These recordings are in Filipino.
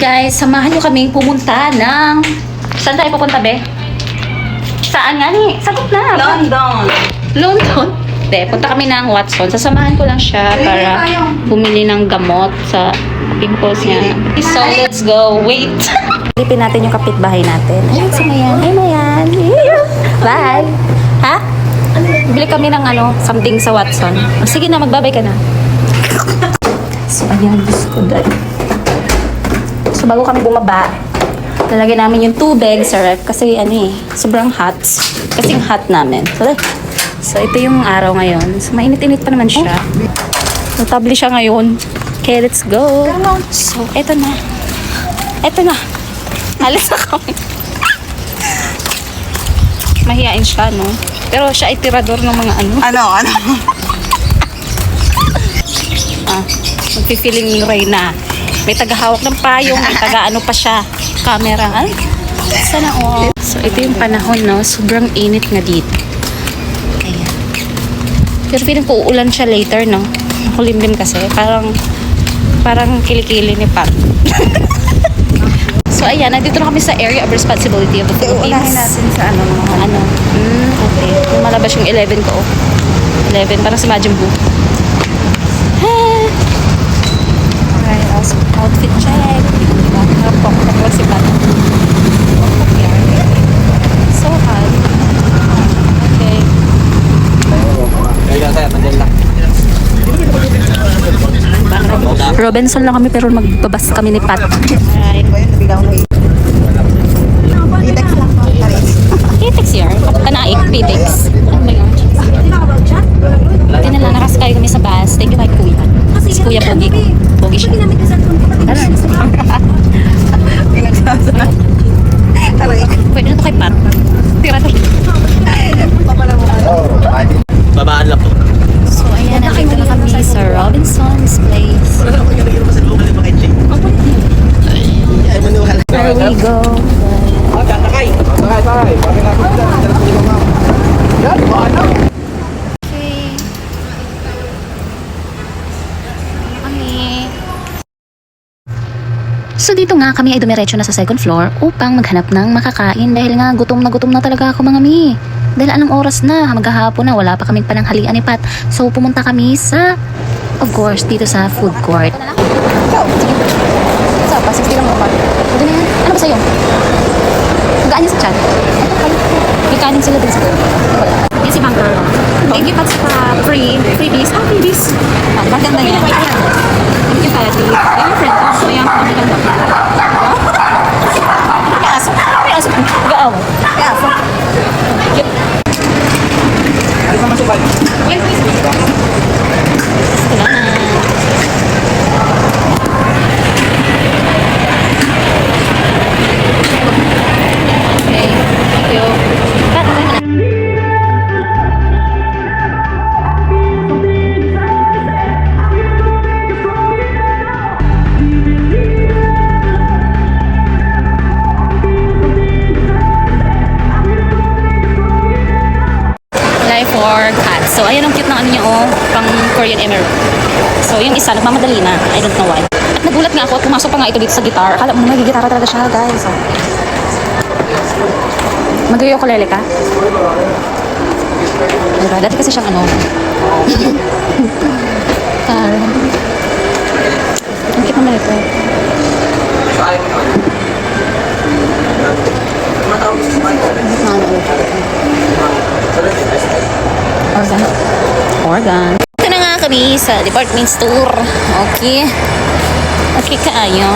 guys, samahan nyo kaming pumunta ng... Saan tayo pupunta, be? Saan nga ni? Sagot na. London. London? De, punta kami ng Watson. Sasamahan ko lang siya para bumili ng gamot sa pimples niya. So, let's go. Wait. Lipin natin yung kapitbahay natin. Ayun, si Mayan. Hey, Mayan. Bye. Ha? Bili kami ng something sa Watson. Oh, sige na, magbabay ka na. So, ayan, Diyos ko, dahil. So, bago kami bumaba, lalagyan namin yung tubig sa ref kasi sobrang hot. Kasing hot namin. So, ito yung araw ngayon. So, mainit-init pa naman siya. Notable siya ngayon. Okay, let's go. So, eto na. Eto na. Alis na kami. Mahihain siya, no? Pero siya ay tirador ng mga Ano? Magpipiling Reyna. May tagahawak ng payong, may taga-ano pa siya. Camera. Ay, sana all. So, ito yung panahon, no? Sobrang init nga dito. Ayan. Pero feeling ko uulan siya later, no? Makulimlim kasi. Parang kilikili ni Pat. So, ayan. Nandito na kami sa area of responsibility of the Philippines. Unahin natin sa Okay. Lumalabas yung 11 ko. 11, parang si Majin Buu. Alright, also. Outfit check. Tapos si Pat. So hot. Okay. Robinson lang kami pero magbabas kami ni Pat. Alright. I-text lang po. Pitex yun. Kanaik, Pitex. Ano ba yun? Tingnan lang, nakaskay kami sa bus. Thank you kay Kuya. Si Kuya Pogi. Pogi siya. Pwede na ito kay Pat. Tira tayo. Babaan lang po. So, ayan, nakita na kami sa Robinson's Place. There we go. Sakay. Okay. So dito nga kami ay dumiretso na sa second floor upang maghanap ng makakain dahil nga gutom na talaga ako mga mi. Dahil anong oras na, maghahapon na, wala pa kaming pananghalian ni Pat. So pumunta kami sa, of course, dito sa food court. Sige. Sa pa, 60 lang ako. Pwede na yan. Ano ba sa'yo? Magaan yan sa chat. May kanin sila din sa yan si Bang Girl. Thank you Pat sa freebies. Freebies. Maganda yan. Thank you Patty. Yan yung friend ko. So yan, maganda. May aso. May aso. Gaaw. May aso. Yep. Okay. Thank you. Pat, for cats. So, ayan ang cute ng niya, pang Korean emerald. So, yung isa, nagmamadali na. I don't know why. At nagulat nga ako at pumasok pa nga ito dito sa guitar. Akala mo naman, gitara talaga siya, guys. So, mag-ukulele ka? Diba? Dati kasi siyang Karen. Ang cute naman ito. Organ. Ito na nga kami sa department store. Okay. Okay kaayo.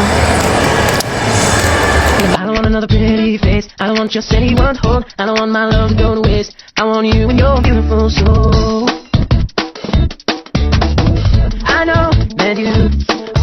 I don't want another pretty face. I don't want just anyone to hold. I don't want my love to go to waste. I want you and your beautiful soul. I know that you are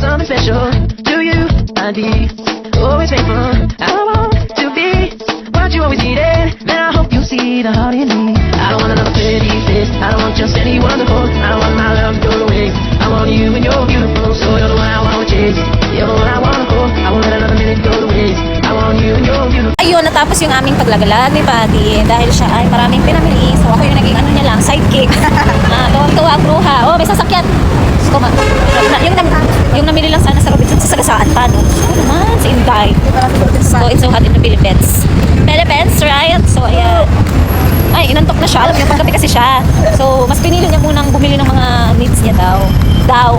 something special. Do you? I did. Always faithful. I want to be what you always needed. And I hope you see the heart in me. I don't want another pretty face. I don't want just anyone to hold. I don't want my love to go to waste. I want you and your beautiful soul. You're the one I want to chase. You're the one I want to hold. I won't let another minute go to waste. I want you and your beautiful. Ayun, natapos yung aming paglagalag ni Patty dahil siya ay maraming pinamili. So ako yung naging niya lang, sidekick. Tuwang-tuwa ang bruha. Oh, may sasakyan. Gusto ko yung Yung namili lang sana sa Robinson sa Sagasaan pa, no? Ano naman, sa Inday. So, it's so hot in the Philippines. Philippines, right? So, ayan. Ay, inantok na siya. Alam niyo, paggabi kasi siya. So, mas pinili niya munang bumili ng mga needs niya daw. Daw.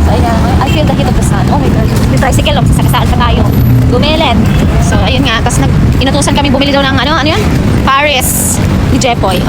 So, ayan. I feel the heat of the sun. Oh my God. May tricycle lang. Sasakasaan pa tayo. Gumilit. So, ayun nga. Tapos, inutusan kami bumili daw ng ano yun? Paris. Ni Jepoy.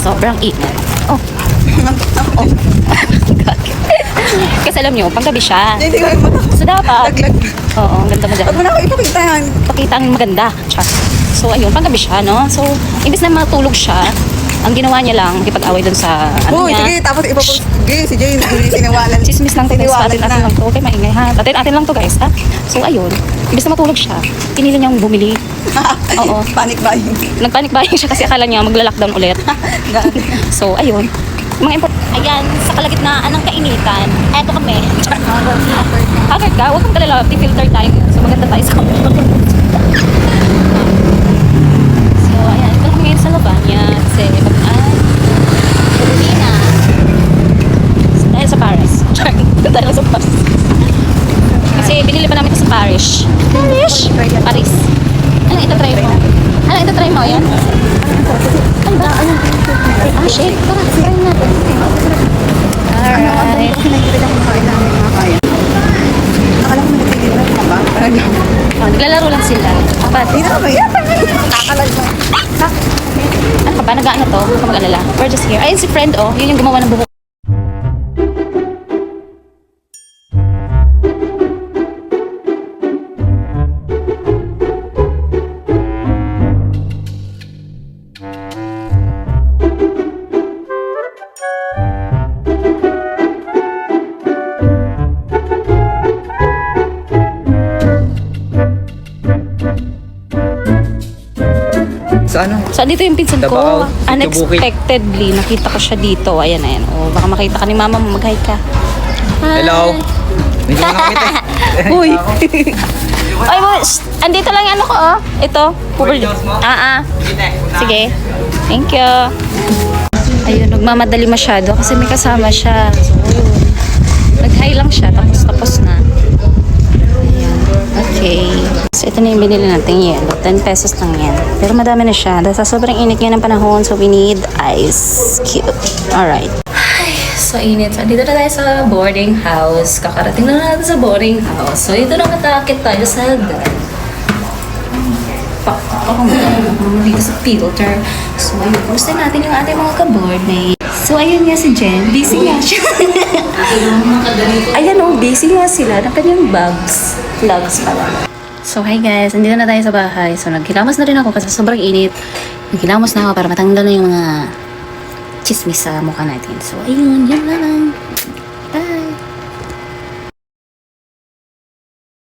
Sobrang init. Oh. Kasi alam nyo, panggabi siya. Hindi ko yung mata. So dapat, Laglag. oo, ang ganda mo dyan. Huwag mo na ako ipakita yan. Pakita ang maganda. Char. So ayun, panggabi siya, no? So, imbis na matulog siya, ang ginawa niya lang, kipag-away dun sa, ano Uy, niya. sige, tapos ipapost. Sige, si Jane, hindi siniwalan. Chismis lang to guys. Siniwalan Atin na. lang to. Okay, maingay ha. Atin lang to guys ha. So ayun, imbis na matulog siya, pinili niyang bumili. Oo. Panic buying. Nagpanic buying siya kasi akala niya magla-lockdown ulit. So ayun, ayan, sa kalagitnaan ng kainitan, eto kami. Haggard ka, huwag kang kalala, filter tayo. So maganda tayo sa kamera. So ayan, ito kami ngayon sa Lavanya. Kasi Carolina. Dahil sa Paris. Dahil sa Paris. Kasi binili pa namin ito sa Paris. Paris. Ano ito try mo? Ano ito try mo? Yan? Ano ba? Ano? Ah, shake. Tara, try natin. Alright. Akala ko nagpili na ito ba? Oh, naglalaro lang sila. Apat. Hindi na ba yan? Kakalag mo. Ano ka ba? Nag-ano to? Huwag ka mag-alala. We're just here. Ayun si friend, oh. Yun yung gumawa ng buhok. Sa ano? So, andito yung pinsan ko. Davao, Unexpectedly, nakita ko siya dito. Ayan, ayan. Oh, baka makita ka ni mama mo. Mag-hi ka. Hi. Hello? Hindi ko nakita. Uy. Ay, mo, andito lang yung ano ko, oh. Ito. Sige. Thank you. Ayun, nagmamadali masyado kasi may kasama siya. So, ayun. Nag-hi lang siya, tapos na. Ayan. Okay. So, ito na yung binili natin yellow. 10 pesos lang yan. Pero madami na siya. Dahil sa sobrang init ngayon ng panahon, so we need ice cube. Alright. So, init. So, dito na tayo sa boarding house. Kakarating na natin sa boarding house. So, ito na matakit tayo sa hagdan. Ako dito sa filter. So, ayun. Kumusta natin yung ating mga ka-boardmate. So, ayun nga si Jen. Busy nga siya. Ayan o, busy nga sila ng kanyang bags. Vlogs pala. So, hi guys. Nandito na tayo sa bahay. So, naghilamos na rin ako kasi sobrang init. Naghilamos na ako para matanggal na yung mga chismis sa mukha natin. So, ayun. Yan lang.